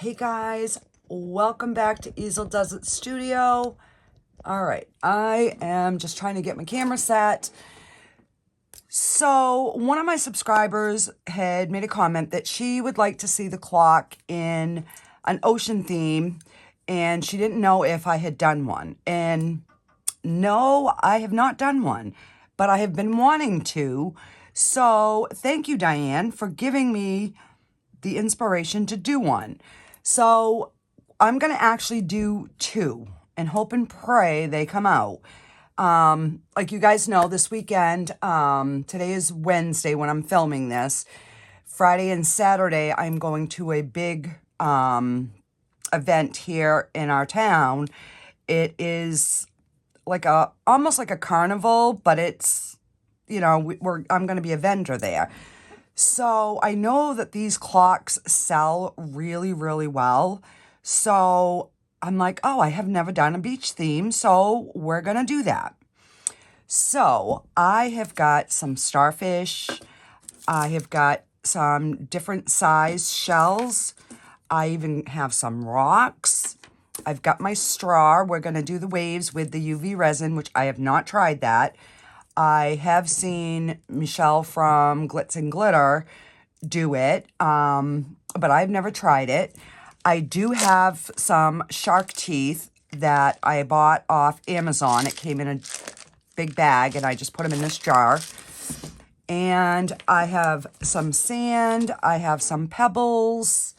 Hey guys, welcome back to Easel Does It Studio. All right, I am just trying to get my camera set. So one of my subscribers had made a comment that she would like to see the clock in an ocean theme, and she didn't know if I had done one. And no, I have not done one, but I have been wanting to. So thank you, Diane, for giving me the inspiration to do one. So I'm going to actually do two and hope and pray they come out. Like you guys know, this weekend, today is Wednesday when I'm filming this. Friday and Saturday, I'm going to a big event here in our town. It is like almost like a carnival, but it's, you know, I'm going to be a vendor there. So I know that these clocks sell really, really well. So I'm like, oh, I have never done a beach theme, so we're going to do that. So I have got some starfish. I have got some different size shells. I even have some rocks. I've got my straw. We're going to do the waves with the UV resin, which I have not tried that. I have seen Michelle from Glitz and Glitter do it, but I've never tried it. I do have some shark teeth that I bought off Amazon. It came in a big bag, and I just put them in this jar. And I have some sand. I have some pebbles.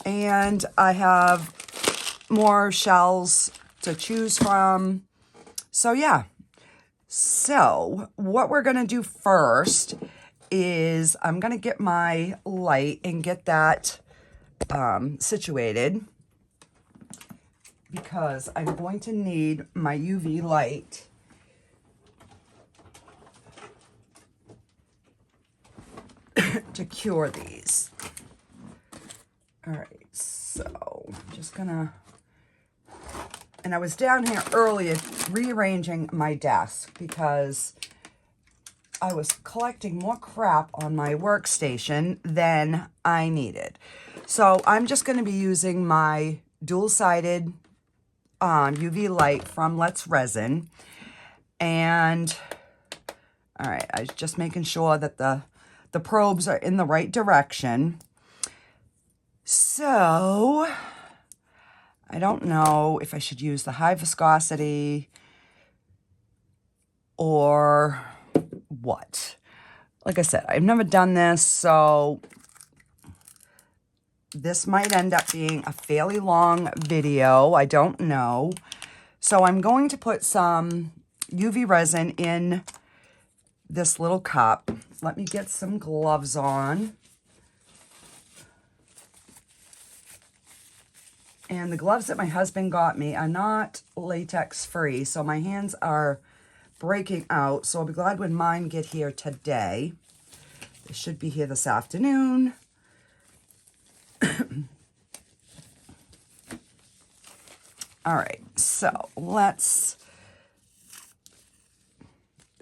And I have more shells to choose from. So, yeah. So what we're going to do first is I'm going to get my light and get that situated, because I'm going to need my UV light to cure these. All right, so I'm just going to... And I was down here earlier rearranging my desk because I was collecting more crap on my workstation than I needed. So I'm just going to be using my dual-sided UV light from Let's Resin. And, all right, I was just making sure that the probes are in the right direction. So... I don't know if I should use the high viscosity or what. Like I said, I've never done this, so this might end up being a fairly long video. I don't know. So I'm going to put some UV resin in this little cup. Let me get some gloves on. And the gloves that my husband got me are not latex free, so my hands are breaking out. So I'll be glad when mine get here today. They should be here this afternoon. All right, so let's...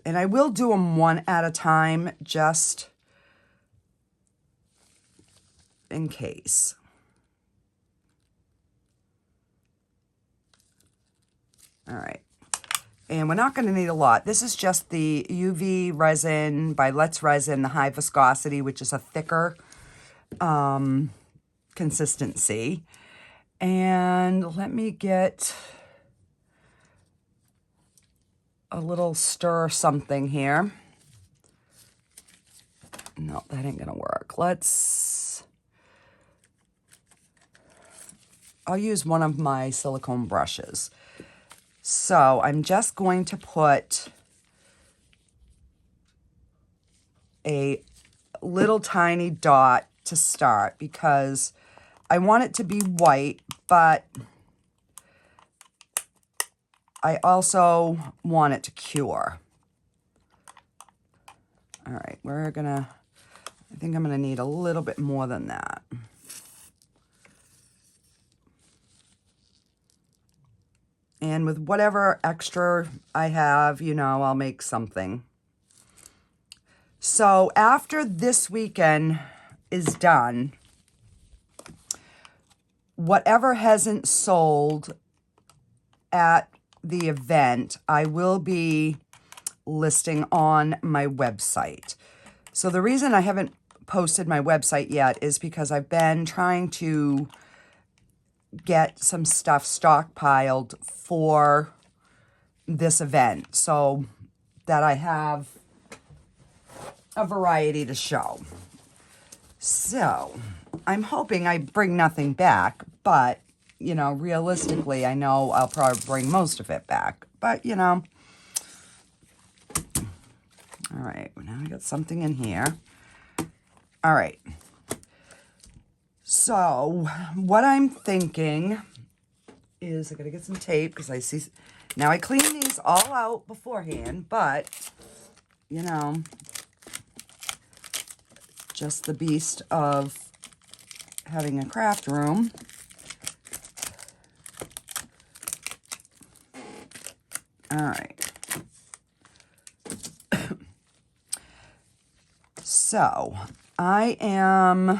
And I will do them one at a time, just in case. All right, and we're not going to need a lot. This is just the UV resin by Let's Resin, the high viscosity, which is a thicker consistency. And let me get a little stir something here. No, that ain't going to work. I'll use one of my silicone brushes. So I'm just going to put a little tiny dot to start because I want it to be white, but I also want it to cure. All right, I think I'm gonna need a little bit more than that. And with whatever extra I have, you know, I'll make something. So after this weekend is done, whatever hasn't sold at the event, I will be listing on my website. So the reason I haven't posted my website yet is because I've been trying to get some stuff stockpiled for this event so that I have a variety to show. So I'm hoping I bring nothing back, but you know, realistically, I know I'll probably bring most of it back, but you know. All right, now I got something in here. All right. So what I'm thinking is I gotta get some tape because I see, now I clean these all out beforehand, but you know, just the beast of having a craft room. All right. So I am, all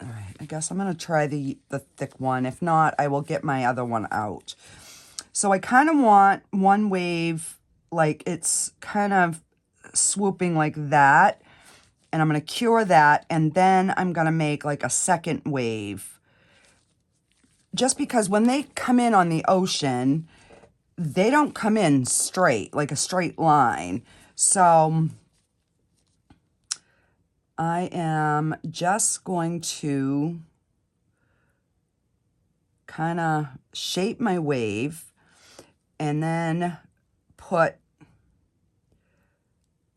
right, I guess I'm going to try the thick one. If not, I will get my other one out. So I kind of want one wave, like it's kind of swooping like that. And I'm going to cure that. And then I'm going to make like a second wave. Just because when they come in on the ocean, they don't come in straight, like a straight line. So I am just going to kind of shape my wave and then put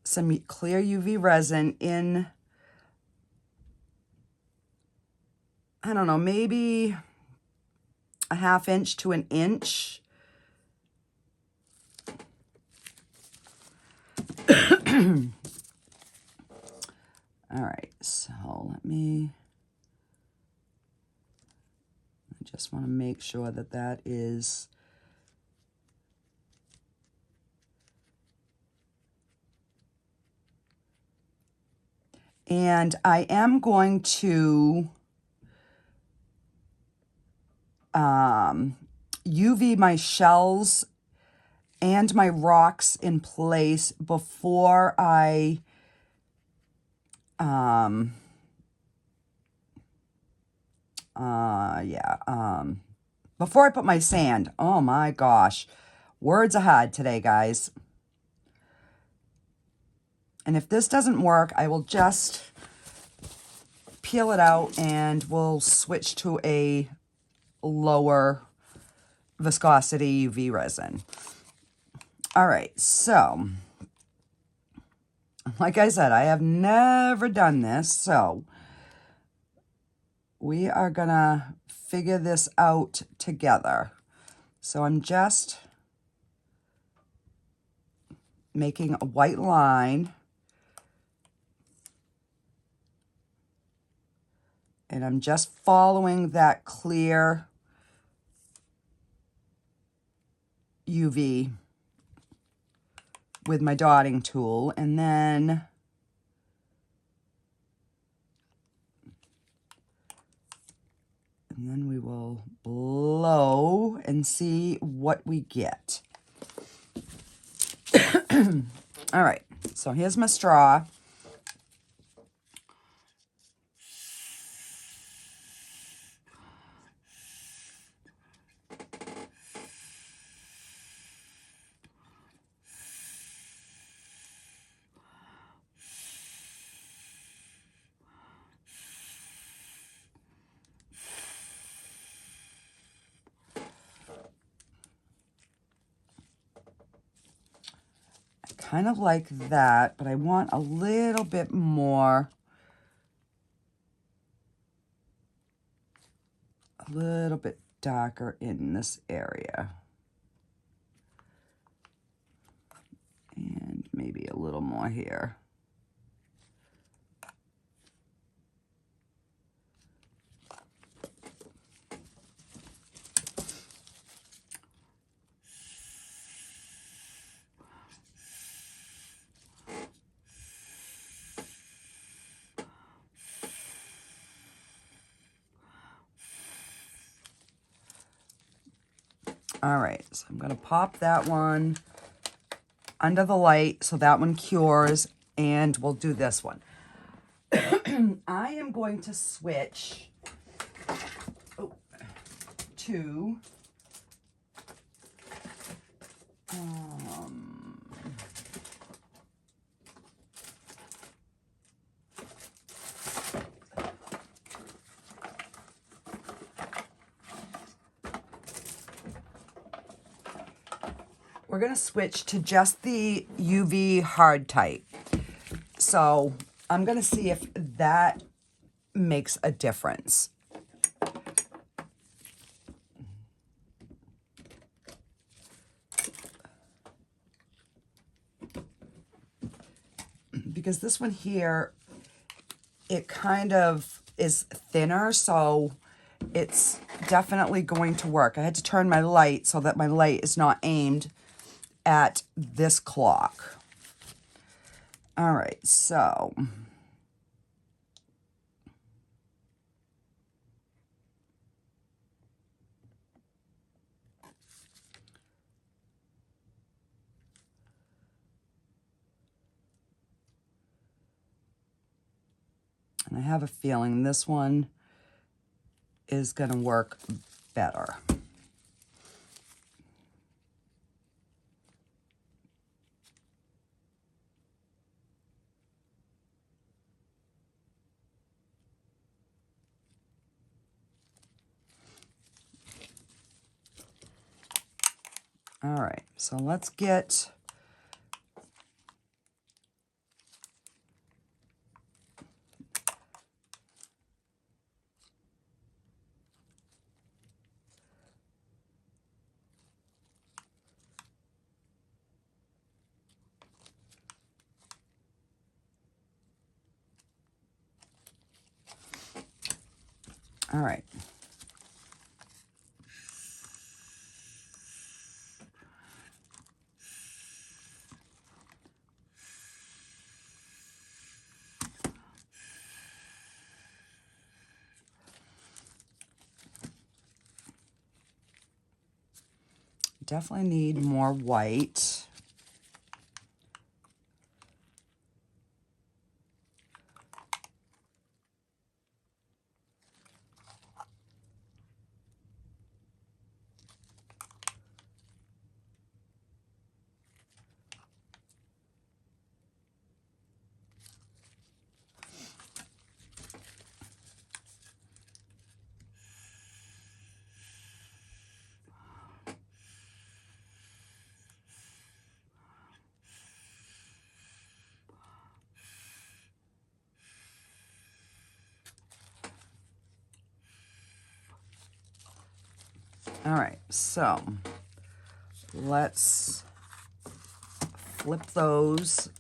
some clear UV resin in, I don't know, maybe a 1/2 inch to 1 inch. All right, so I just want to make sure that that is and I am going to UV my shells and my rocks in place before I before I put my sand. Oh my gosh, words ahead today, guys. And if this doesn't work, I will just peel it out and we'll switch to a lower viscosity UV resin. All right, so like I said, I have never done this, so we are gonna figure this out together. So I'm just making a white line and I'm just following that clear UV with my dotting tool, and then we will blow and see what we get. All right, so here's my straw. Kind of like that, but I want a little bit more, a little bit darker in this area. And maybe a little more here. All right, so I'm gonna pop that one under the light so that one cures, and we'll do this one. I am going to switch to we're going to switch to just the UV hard type. So I'm going to see if that makes a difference. Because this one here, it kind of is thinner, so it's definitely going to work. I had to turn my light so that my light is not aimed at this clock. All right, so and I have a feeling this one is going to work better. All right, so let's get all right. Definitely need more white. All right, so let's flip those.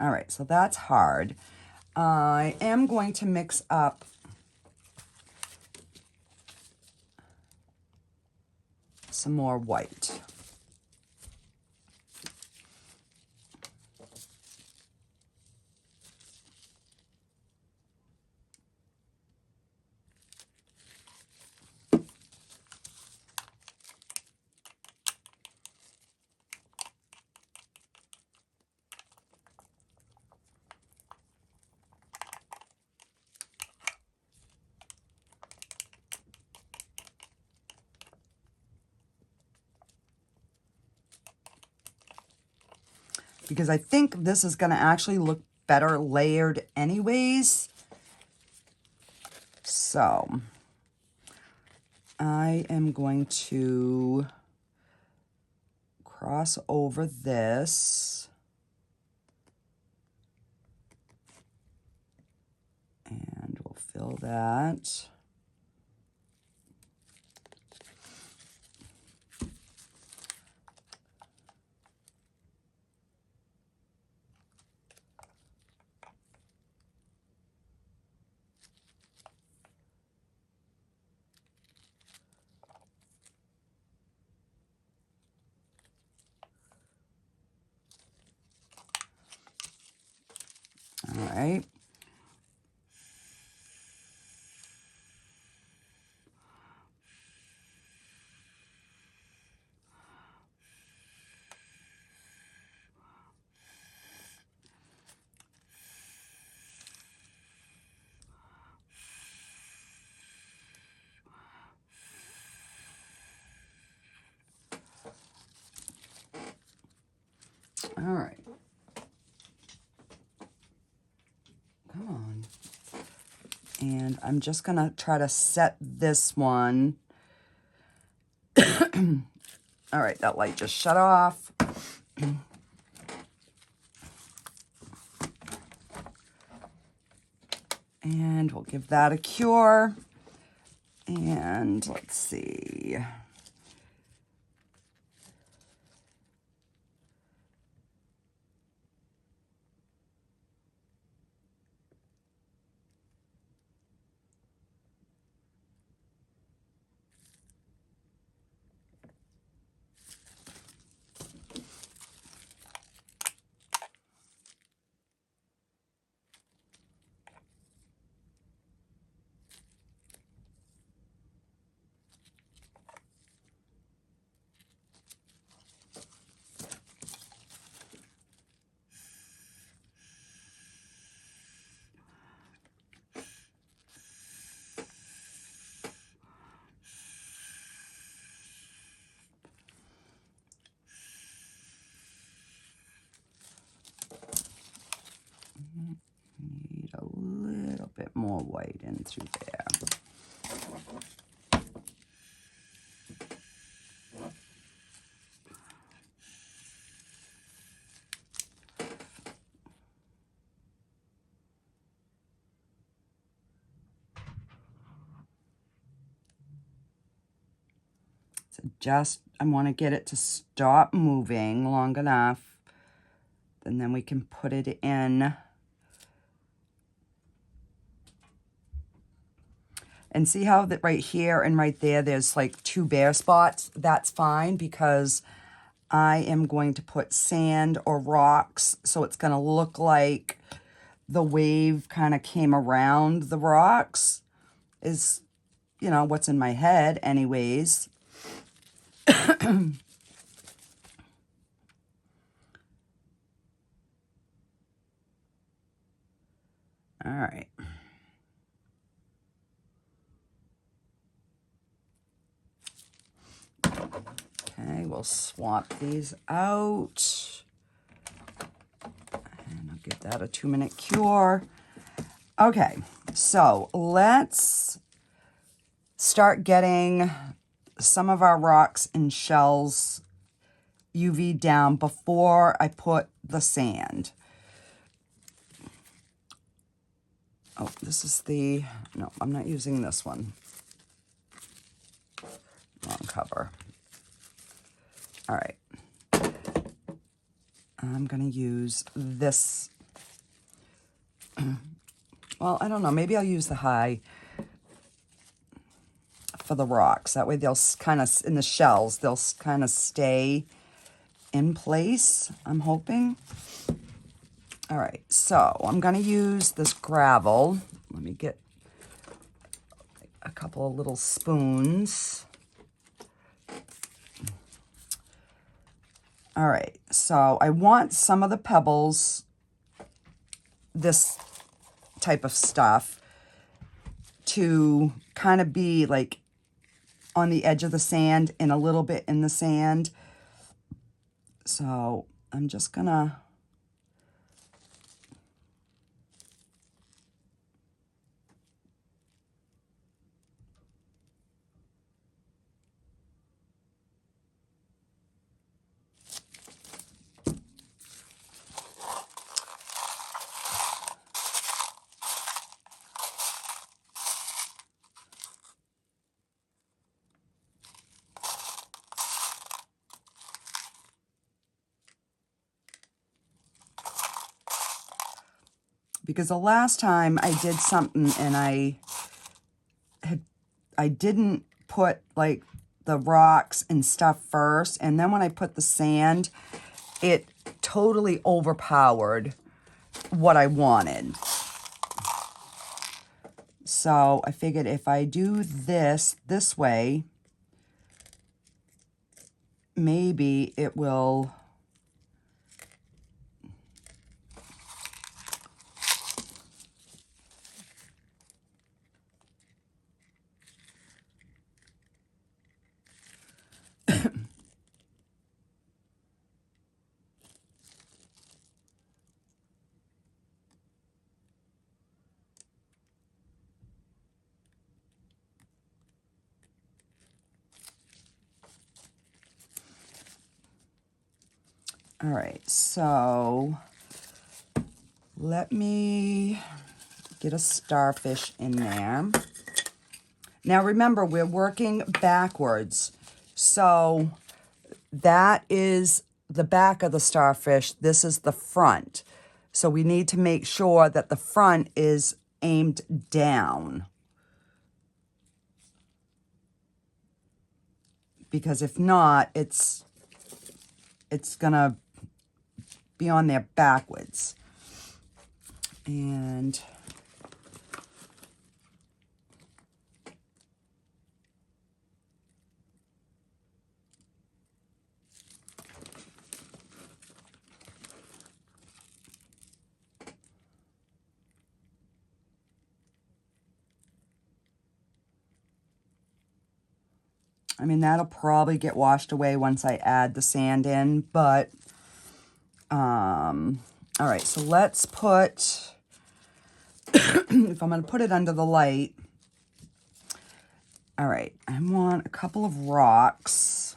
All right, so that's hard. I am going to mix up some more white. Because I think this is going to actually look better layered anyways. So I am going to cross over this and we'll fill that. All right. All right. Come on. And I'm just going to try to set this one. All right, that light just shut off. And we'll give that a cure. And let's see. Need a little bit more white in through there. So just, I want to get it to stop moving long enough, and then we can put it in. And see how that right here and right there, there's like 2 bare spots? That's fine because I am going to put sand or rocks, so it's going to look like the wave kind of came around the rocks, is, you know, what's in my head anyways. All right. Okay, we'll swap these out. And I'll give that a 2-minute cure. Okay, so let's start getting some of our rocks and shells UV down before I put the sand. Oh, this is the, no, I'm not using this one. Wrong cover. All right. I'm going to use this. Well, I don't know. Maybe I'll use the high for the rocks. That way they'll kind of, in the shells, they'll kind of stay in place, I'm hoping. All right, so I'm going to use this gravel. Let me get a couple of little spoons. All right, so I want some of the pebbles, this type of stuff, to kind of be like on the edge of the sand and a little bit in the sand. So I'm just gonna because the last time I did something and I didn't put like the rocks and stuff first, and then when I put the sand, it totally overpowered what I wanted. So I figured if I do this way, maybe it will All right, so let me get a starfish in there. Now remember, we're working backwards. So that is the back of the starfish. This is the front. So we need to make sure that the front is aimed down. Because if not, it's gonna be on there backwards. And I mean, that'll probably get washed away once I add the sand in, but, all right, so let's put, if I'm going to put it under the light, all right, I want a couple of rocks.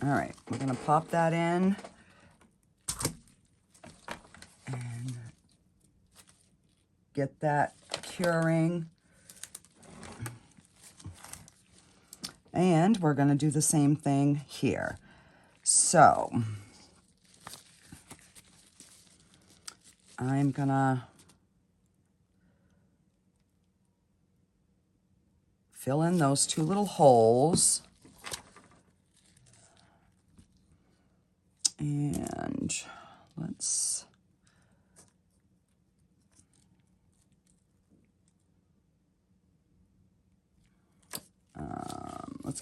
All right, we're going to pop that in. And get that curing. And we're going to do the same thing here. So I'm going to fill in those two little holes. And let's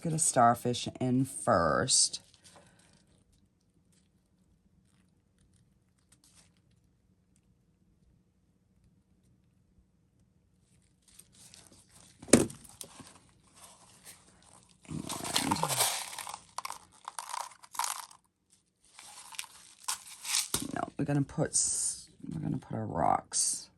get a starfish in first. No, we're gonna put our rocks.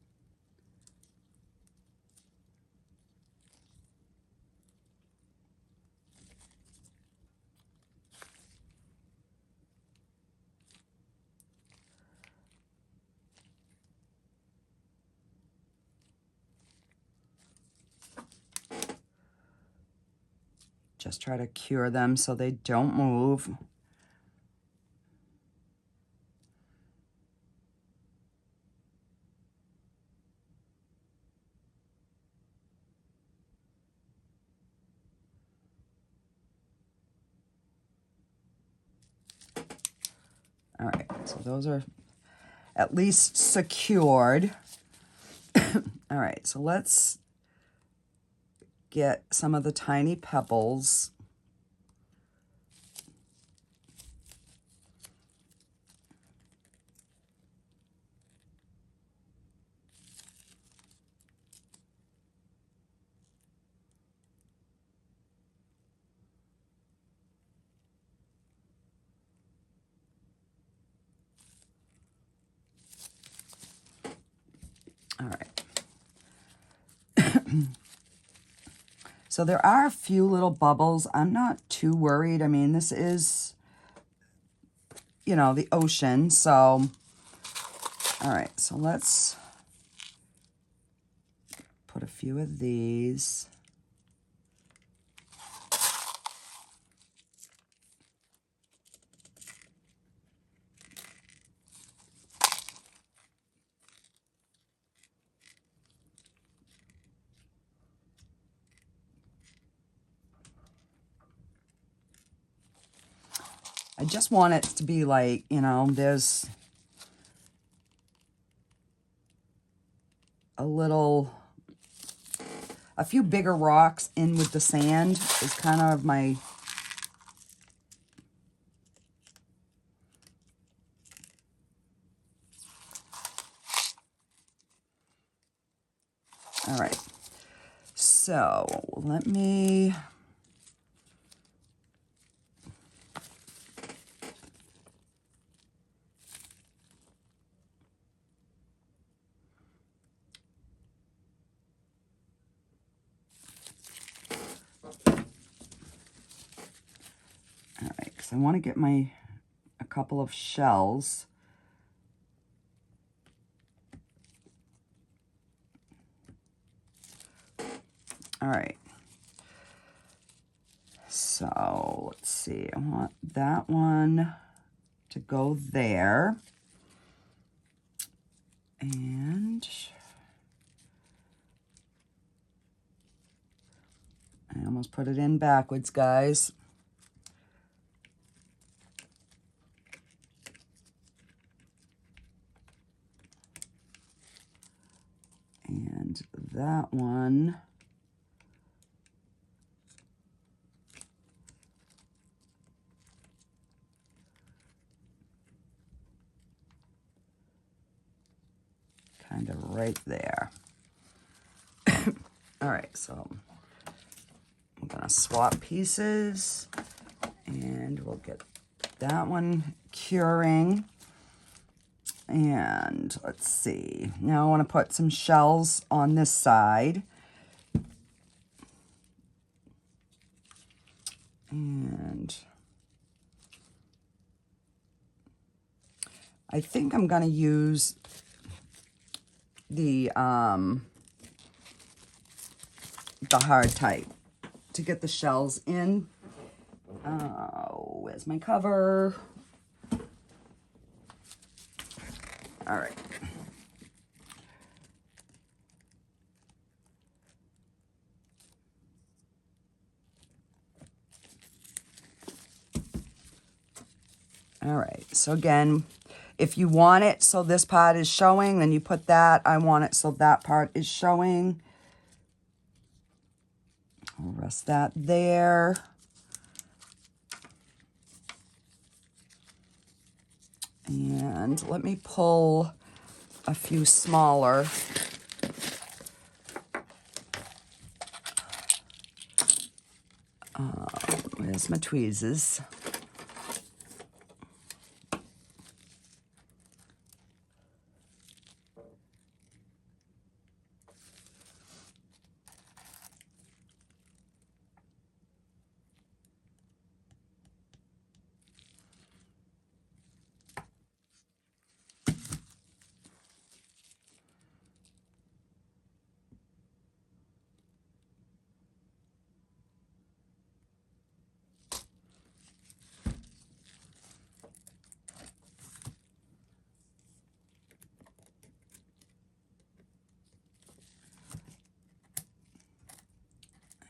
Just try to cure them so they don't move. All right, so those are at least secured. All right, so let's get some of the tiny pebbles. All right. So there are a few little bubbles. I'm not too worried. I mean, this is, you know, the ocean. So, all right. So let's put a few of these. I just want it to be like, you know, there's a few bigger rocks in with the sand is kind of my So let me... All right, because I want to get a couple of shells. All right. So let's see, I want that one to go there. And I almost put it in backwards, guys. And that one, kind of right there. All right, so I'm gonna swap pieces and we'll get that one curing. And let's see, now I want to put some shells on this side. And I think I'm going to use the hard type to get the shells in. Oh, where's my cover? All right. All right, so again, if you want it so this part is showing, then you put that. I want it so that part is showing. I'll rest that there. And let me pull a few smaller. Where's my tweezers?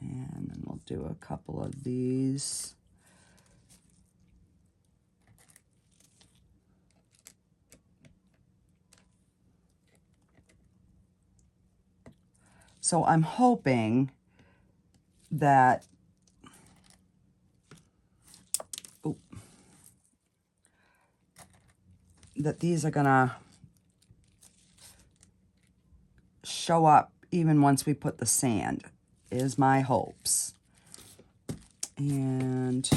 And then we'll do a couple of these. So I'm hoping that these are gonna show up even once we put the sand, is my hopes. And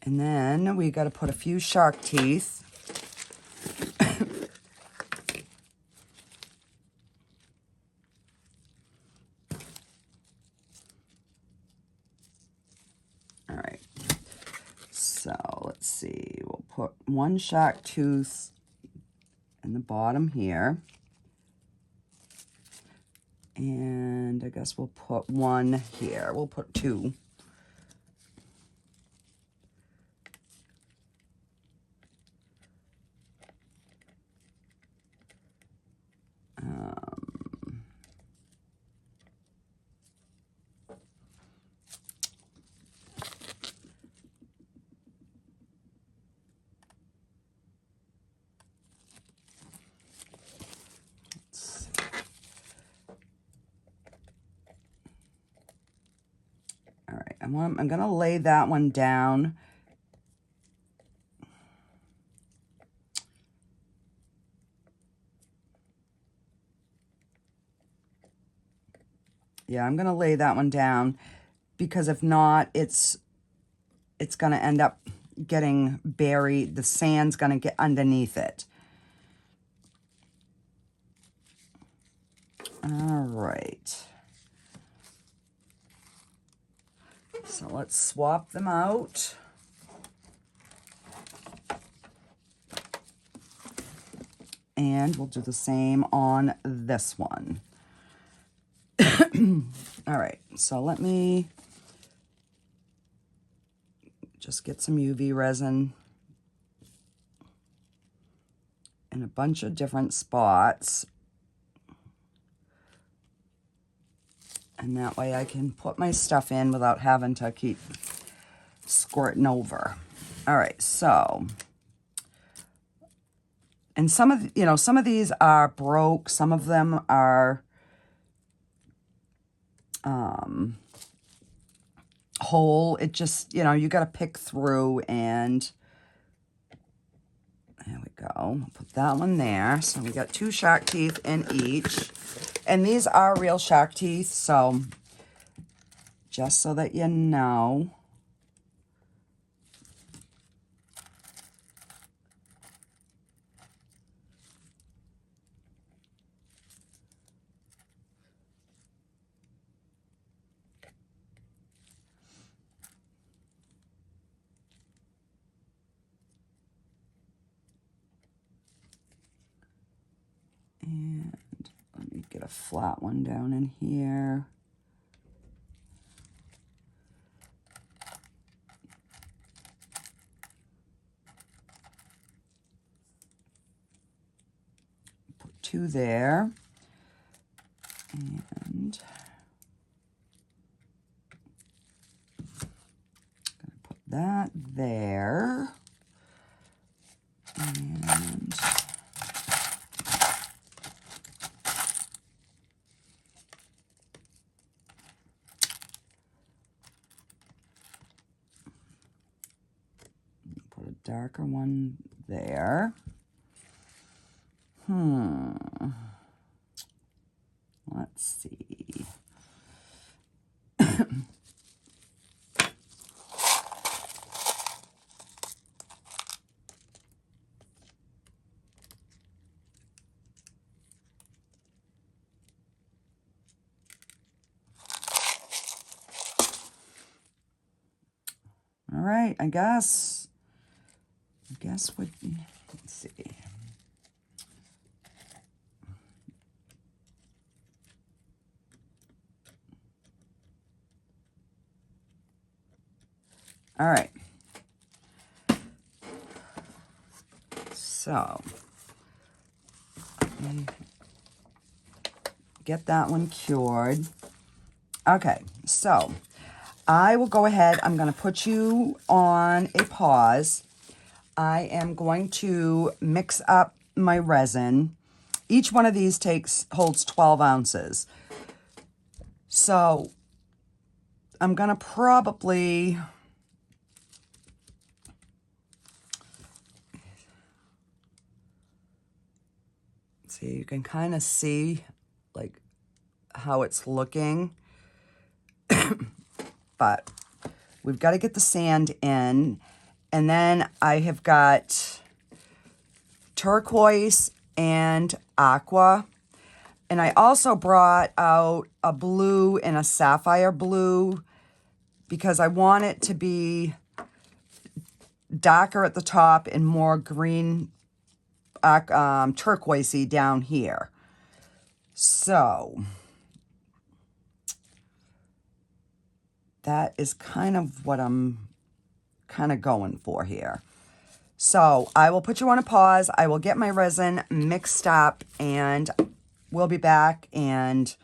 then we got to put a few shark teeth. All right. So let's see. We'll put one shark tooth in the bottom here. And I guess we'll put one here. We'll put two. All I'm going to lay that one down. Yeah, I'm going to lay that one down because if not, it's going to end up getting buried. The sand's going to get underneath it. All right. So let's swap them out. And we'll do the same on this one. All right, so let me just get some UV resin in a bunch of different spots. And that way I can put my stuff in without having to keep squirting over. All right, so, and some of these are broke, some of them are whole. It just, you got to pick through, and there we go. Put that one there. So we got 2 shark teeth in each. And these are real shark teeth, so just so that you know. And let me get a flat one down in here. Put 2 there. And I'm gonna put that there. And put a darker one there. Let's see. All right, I guess what, let's see. All right. So, let me get that one cured. Okay, so I will go ahead. I'm going to put you on a pause. I am going to mix up my resin. Each one of these holds 12 ounces. So I'm going to probably... See, you can kind of see like how it's looking. But we've got to get the sand in. And then I have got turquoise and aqua. And I also brought out a blue and a sapphire blue because I want it to be darker at the top and more green, turquoisey down here. So that is kind of what I'm kind of going for here. So I will put you on a pause. I will get my resin mixed up and we'll be back and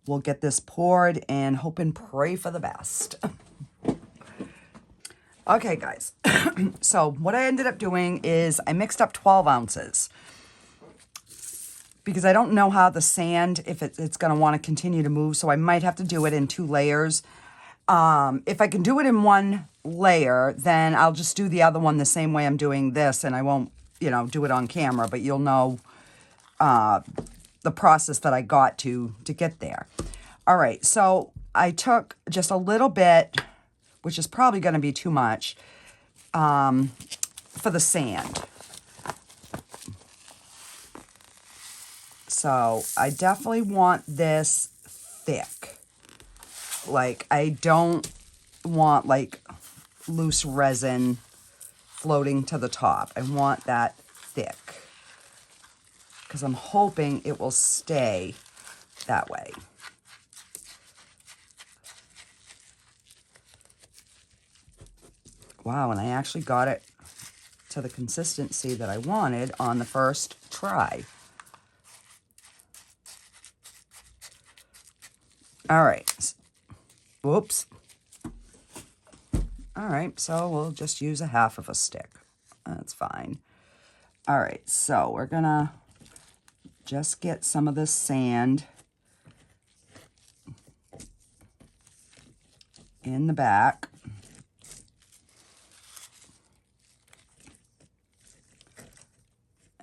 we'll get this poured and hope and pray for the best. Okay, guys. So what I ended up doing is I mixed up 12 ounces because I don't know how the sand, if it's going to want to continue to move. So I might have to do it in 2 layers. If I can do it in one layer, then I'll just do the other one the same way I'm doing this, and I won't, you know, do it on camera, but you'll know the process that I got to get there. All right, so I took just a little bit, which is probably going to be too much, for the sand. So I definitely want this thick. Like, I don't want like loose resin floating to the top. I want that thick because I'm hoping it will stay that way. Wow, and I actually got it to the consistency that I wanted on the first try. All right. Whoops. All right, so we'll just use a half of a stick. That's fine. All right, so we're gonna just get some of this sand in the back.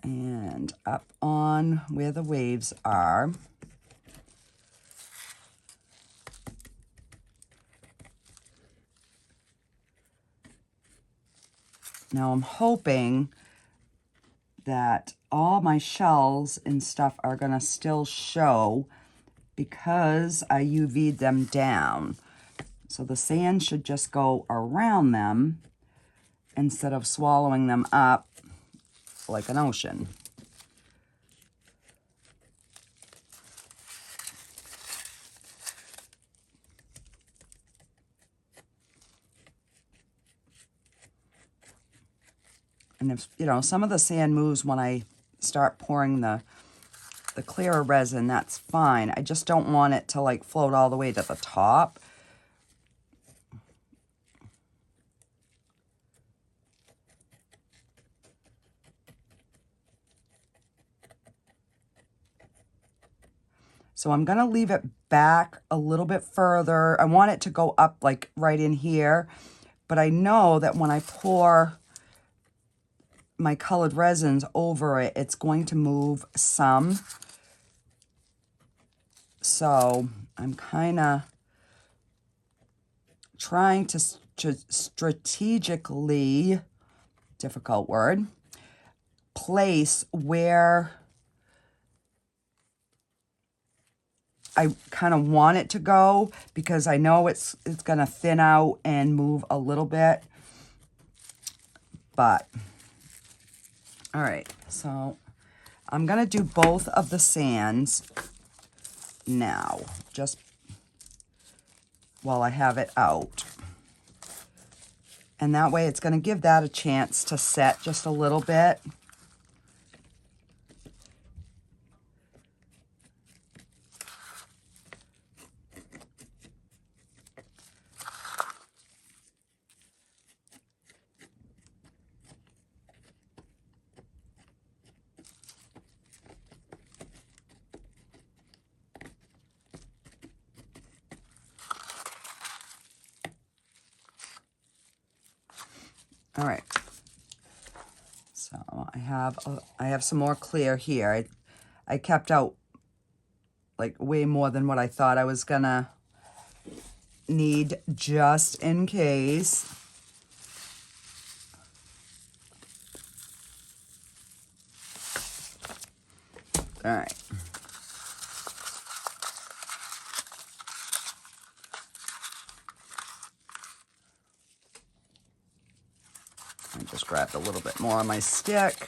And up on where the waves are. Now I'm hoping that all my shells and stuff are gonna still show because I UV'd them down. So the sand should just go around them instead of swallowing them up like an ocean. And if, you know, some of the sand moves when I start pouring the clearer resin, that's fine. I just don't want it to like float all the way to the top. So I'm gonna leave it back a little bit further. I want it to go up like right in here, but I know that when I pour my colored resins over it, it's going to move some. So I'm kind of trying to strategically, difficult word, place where I kind of want it to go, because I know it's going to thin out and move a little bit. But, all right, so I'm going to do both of the sands now, just while I have it out. And that way it's going to give that a chance to set just a little bit. All right, so I have some more clear here. I kept out like way more than what I thought I was gonna need, just in case. All right. I just grabbed a little bit more on my stick.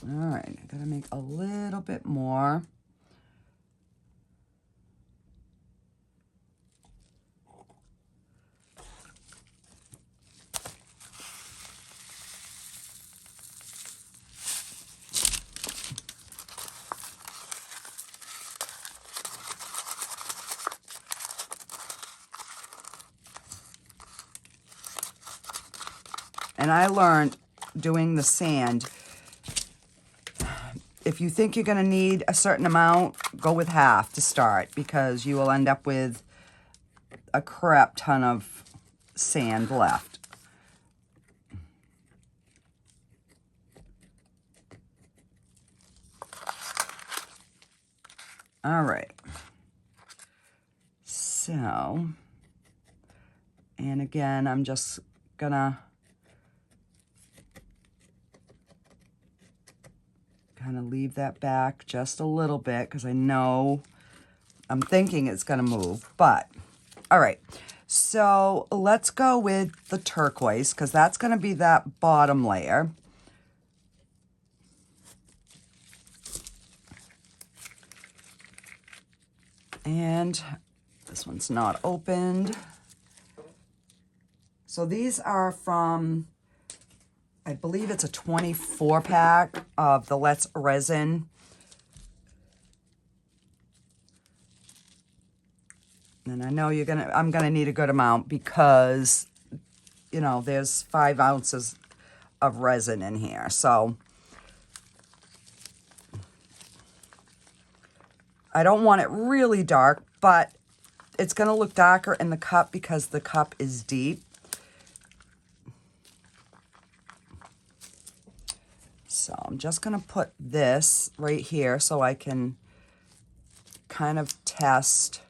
All right, I gotta make a little bit more. And I learned doing the sand, if you think you're going to need a certain amount, go with half to start, because you will end up with a crap ton of sand left. All right. So, and again, I'm just gonna kind of leave that back just a little bit, because I know, I'm thinking it's gonna move, but all right. So let's go with the turquoise, because that's gonna be that bottom layer. And this one's not opened. So these are from, I believe it's a 24 pack of the Let's Resin. And I know I'm gonna need a good amount, because, you know, there's 5 ounces of resin in here. So I don't want it really dark, but it's gonna look darker in the cup because the cup is deep. So I'm just gonna put this right here so I can kind of test.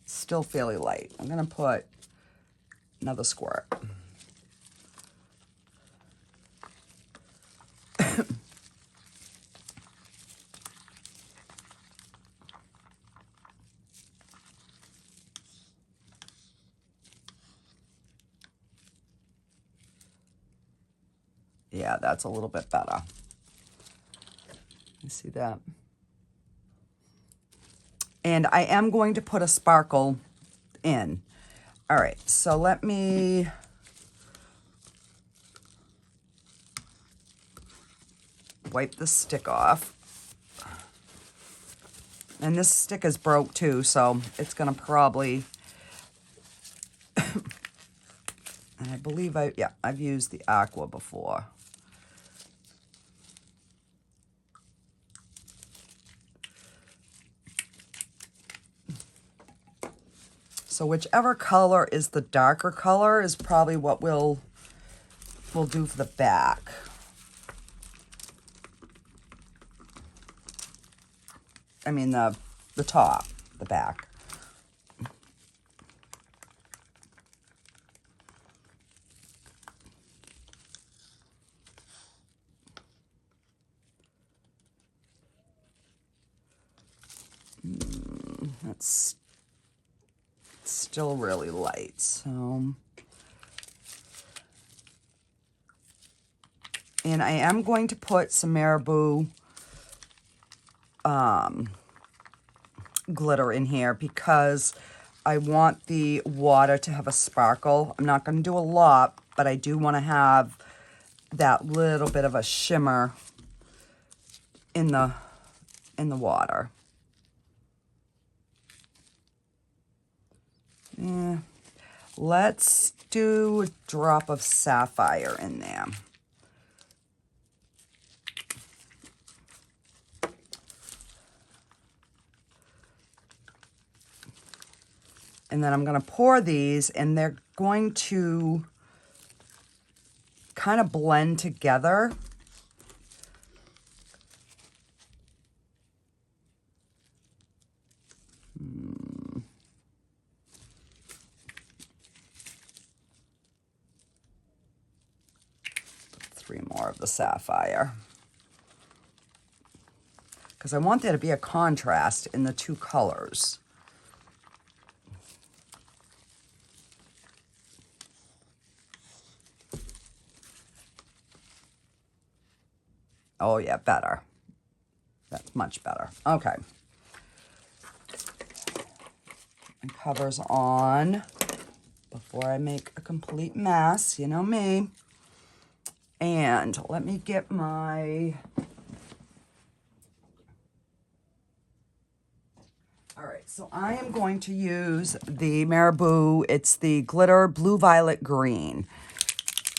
Still fairly light. I'm gonna put another squirt. Yeah, that's a little bit better. You see that? And I am going to put a sparkle in. All right, so let me wipe the stick off. And this stick is broke too, so it's gonna probably, and I believe I've used the aqua before. So whichever color is the darker color is probably what we'll do for the back. I mean the top, the back. That's still really light, so. And I am going to put some Marabou glitter in here, because I want the water to have a sparkle. I'm not going to do a lot, but I do want to have that little bit of a shimmer in the water. Yeah. Let's do a drop of sapphire in there. And then I'm going to pour these, and they're going to kind of blend together. Put 3 more of the sapphire, because I want there to be a contrast in the 2 colors. Oh yeah, better. That's much better. Okay. And covers on before I make a complete mess. You know me. And let me get my... All right, so I am going to use the Marabou. It's the Glitter Blue Violet Green.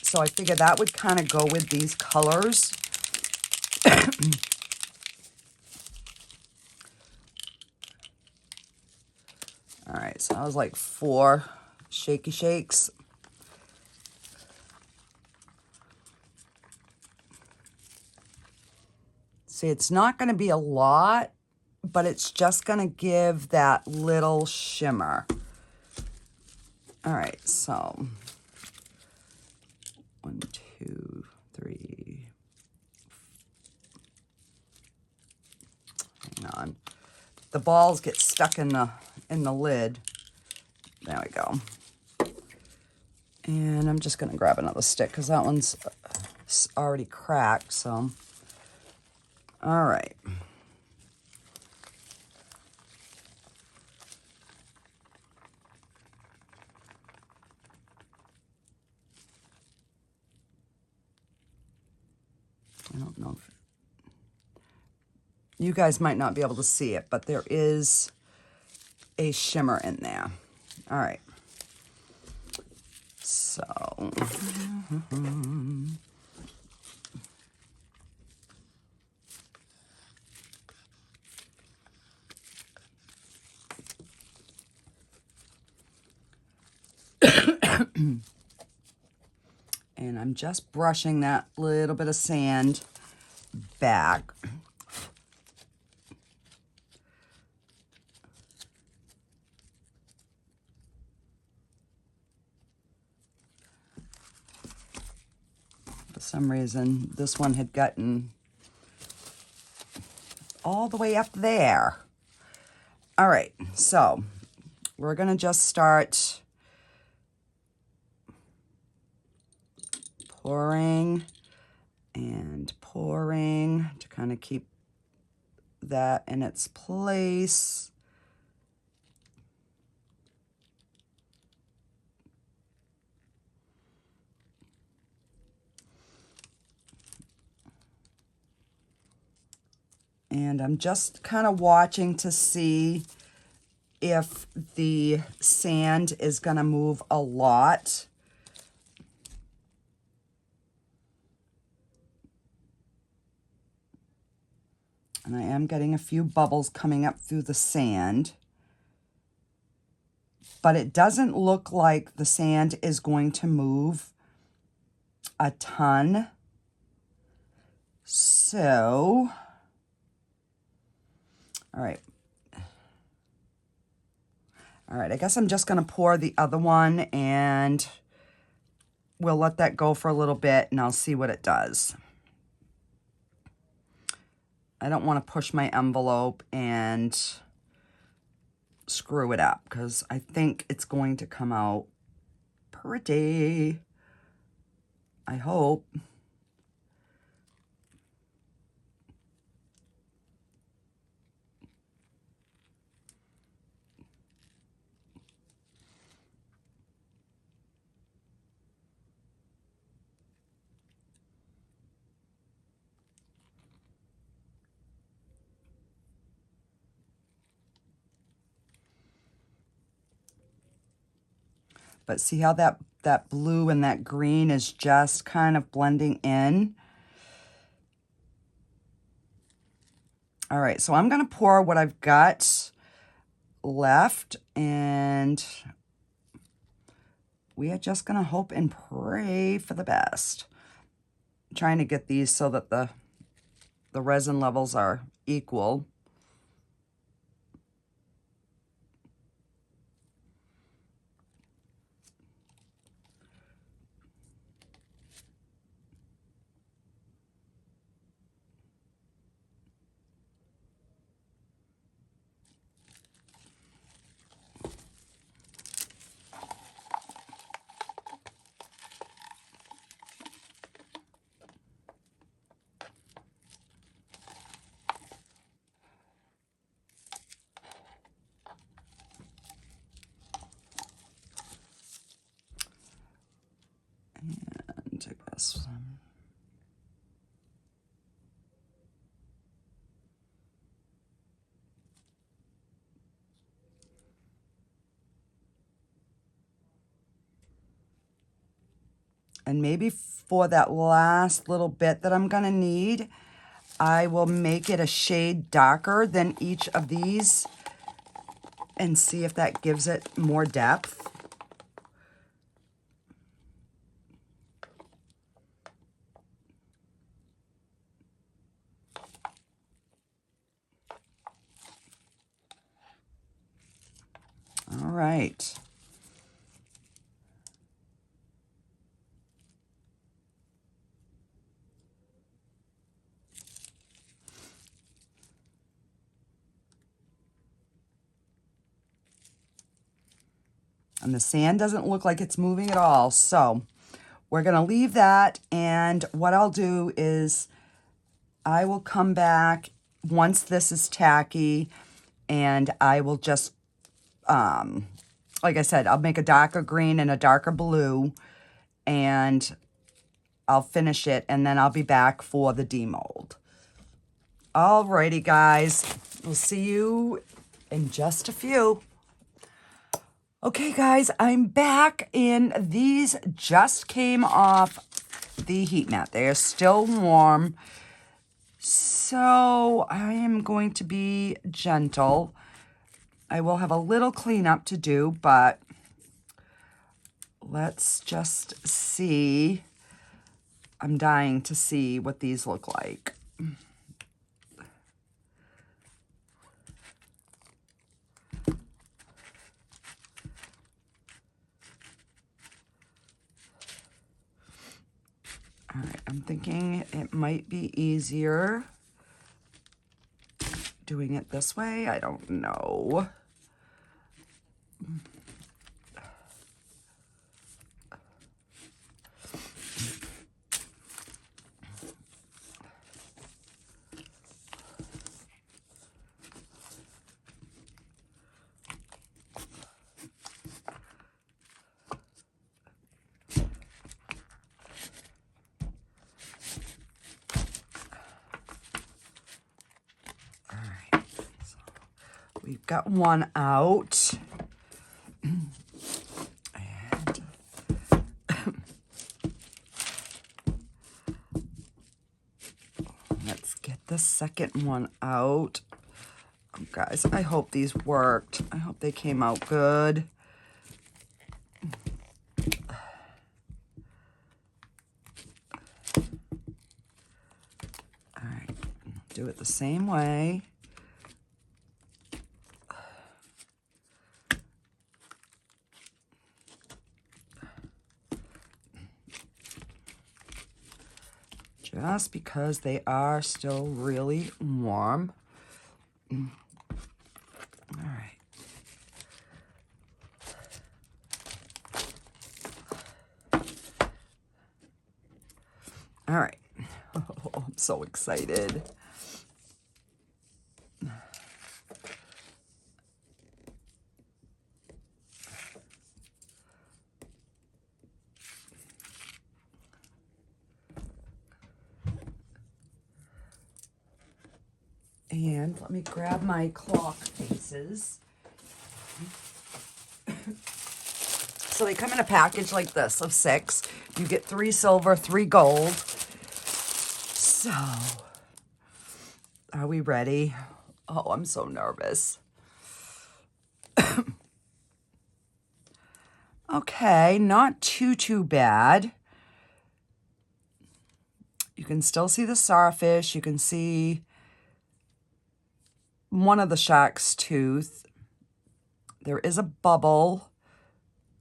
So I figured that would kind of go with these colors. All right, so that was like 4 shaky shakes. See, it's not going to be a lot, but it's just going to give that little shimmer. All right, so 1, 2, 3. Hang on. The balls get stuck in the lid. There we go. And I'm just going to grab another stick because that one's already cracked, so. All right. I don't know if you guys might not be able to see it, but there is a shimmer in there. All right. So, and I'm just brushing that little bit of sand back. For some reason, this one had gotten all the way up there. All right, so we're gonna just start pouring and pouring to kind of keep that in its place. And I'm just kind of watching to see if the sand is going to move a lot. And I am getting a few bubbles coming up through the sand. But it doesn't look like the sand is going to move a ton. So, all right. All right, I guess I'm just going to pour the other one and we'll let that go for a little bit and I'll see what it does. I don't want to push my envelope and screw it up because I think it's going to come out pretty. I hope. But see how that blue and that green is just kind of blending in? All right, so I'm going to pour what I've got left, and we are just going to hope and pray for the best. I'm trying to get these so that the resin levels are equal. And maybe for that last little bit that I'm gonna need, I will make it a shade darker than each of these and see if that gives it more depth. All right. And the sand doesn't look like it's moving at all. So we're going to leave that. And what I'll do is I will come back once this is tacky, and I will just, like I said, I'll make a darker green and a darker blue, and I'll finish it, and then I'll be back for the demold. Alrighty, guys. We'll see you in just a few. Okay, guys, I'm back, and these just came off the heat mat. They are still warm, so I am going to be gentle. I will have a little cleanup to do, but let's just see. I'm dying to see what these look like. All right, I'm thinking it might be easier doing it this way. I don't know. We've got one out. And let's get the second one out. Oh, guys, I hope these worked. I hope they came out good. All right, do it the same way. Just because they are still really warm. All right. All right. Oh, I'm so excited. And let me grab my clock faces. So they come in a package like this of 6. You get 3 silver, 3 gold. So, are we ready? Oh, I'm so nervous. Okay, not too bad. You can still see the starfish. You can see one of the shark's tooth. There is a bubble.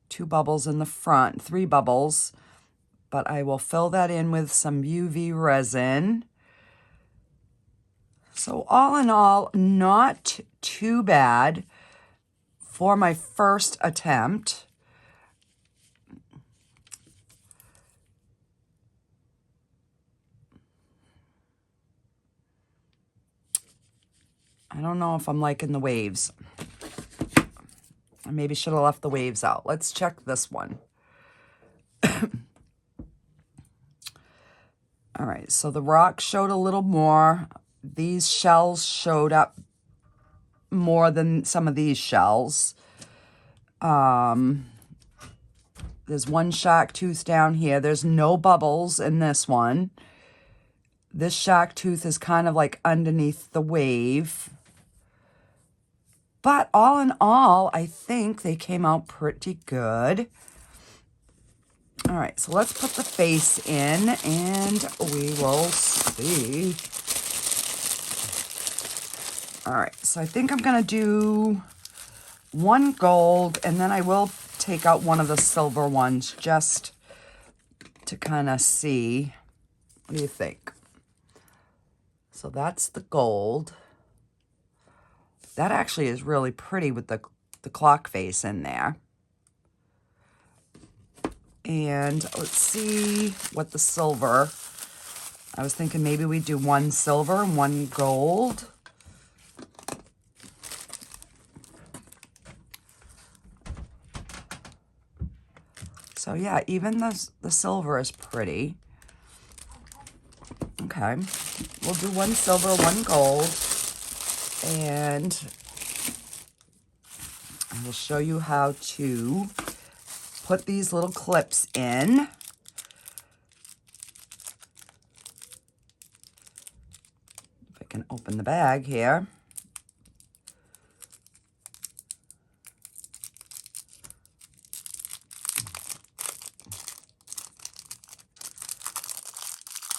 2 bubbles in the front, 3 bubbles. But I will fill that in with some UV resin. So all in all, not too bad for my first attempt. I don't know if I'm liking the waves. I maybe should have left the waves out. Let's check this one. All right, so the rock showed a little more. These shells showed up more than some of these shells. There's one shark tooth down here. There's no bubbles in this one. This shark tooth is kind of like underneath the wave. But all in all, I think they came out pretty good. All right, so let's put the face in and we will see. All right, so I think I'm gonna do one gold, and then I will take out one of the silver ones just to kind of see. What do you think? So that's the gold. That actually is really pretty with the clock face in there. And let's see what the silver. I was thinking maybe we do one silver and one gold. So yeah, even the silver is pretty. Okay, we'll do one silver, one gold, and I will show you how to put these little clips in. If I can open the bag here.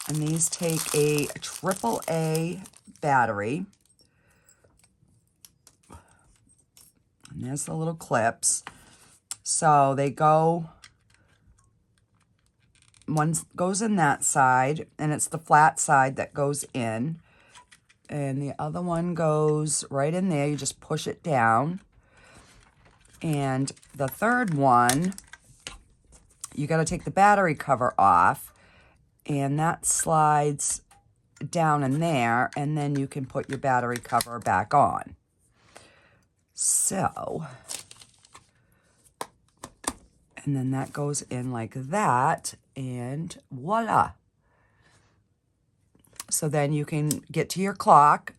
And these take a AAA battery. And there's the little clips. So they go, one goes in that side, and it's the flat side that goes in. And the other one goes right in there. You just push it down. And the third one, you got to take the battery cover off. And that slides down in there, and then you can put your battery cover back on. So, and then that goes in like that, and voila. So then you can get to your clock.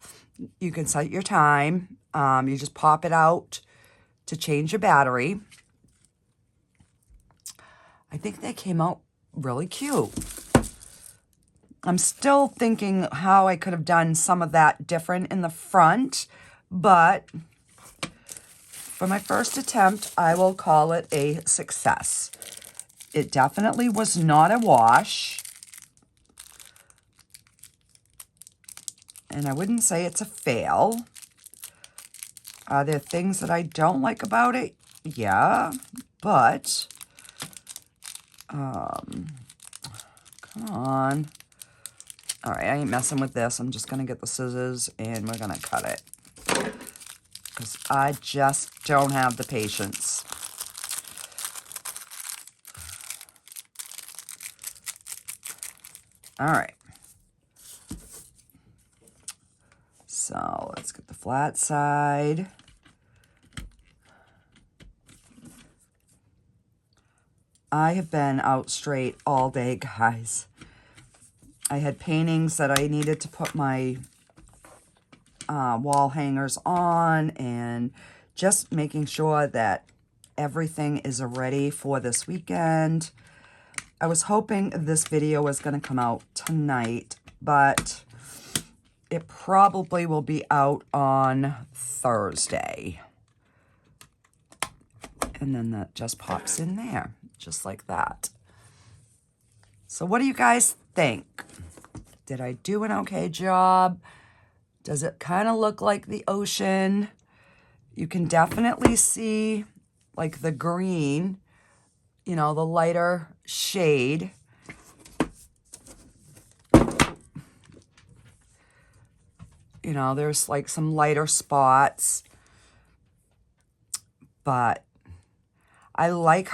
You can set your time. You just pop it out to change your battery. I think they came out really cute. I'm still thinking how I could have done some of that different in the front, but for my first attempt, I will call it a success. It definitely was not a wash, and I wouldn't say it's a fail. Are there things that I don't like about it? Yeah, but, come on. All right, I ain't messing with this. I'm just going to get the scissors and we're going to cut it. Because I just don't have the patience. All right. So let's get the flat side. I have been out straight all day, guys. I had paintings that I needed to put my wall hangers on, and just making sure that everything is ready for this weekend. I was hoping this video was going to come out tonight, but it probably will be out on Thursday. And then that just pops in there, just like that. So what do you guys think? Did I do an okay job? Does it kind of look like the ocean? You can definitely see like the green, you know, the lighter shade. You know, there's like some lighter spots. But I like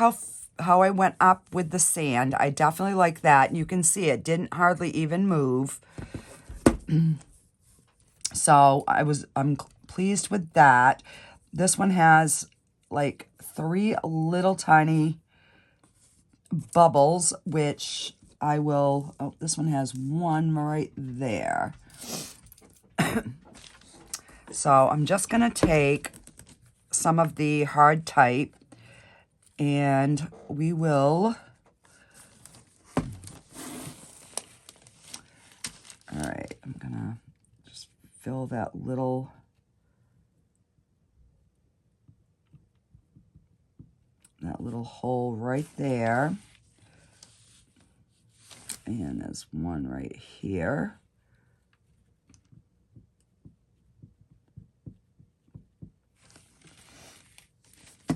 how I went up with the sand. I definitely like that. You can see it didn't hardly even move. So I'm pleased with that. This one has like 3 little tiny bubbles, which I will, oh, this one has 1 right there. So I'm just going to take some of the hard type And we will, all right, I'm gonna just fill that little hole right there. And there's one right here.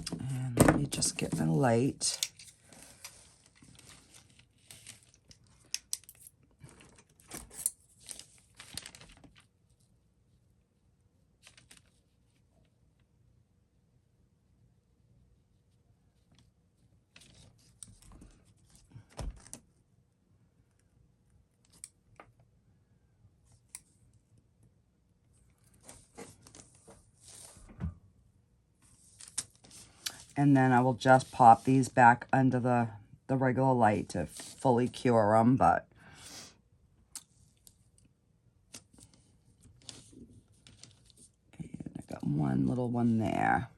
And let me just get my light. And then I will just pop these back under the regular light to fully cure them, but and I got one little one there.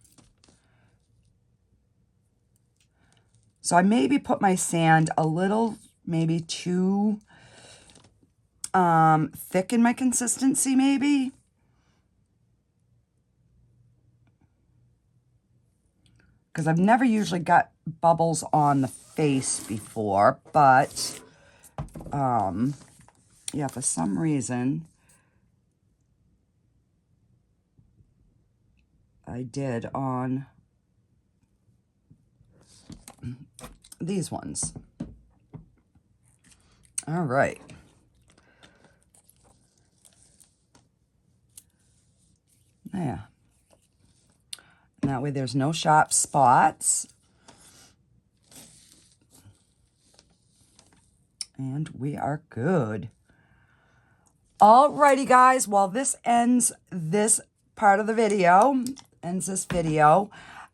So I maybe put my sand a little, maybe too thick in my consistency, maybe. Because I've never usually got bubbles on the face before, but yeah, for some reason I did on these ones. All right. There. And that way there's no sharp spots. And we are good. Alrighty, guys. Well, this ends this part of the video.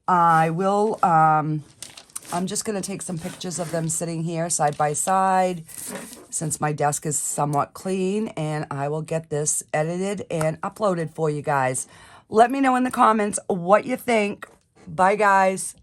I will, I'm just going to take some pictures of them sitting here side by side since my desk is somewhat clean, and I will get this edited and uploaded for you guys. Let me know in the comments what you think. Bye, guys.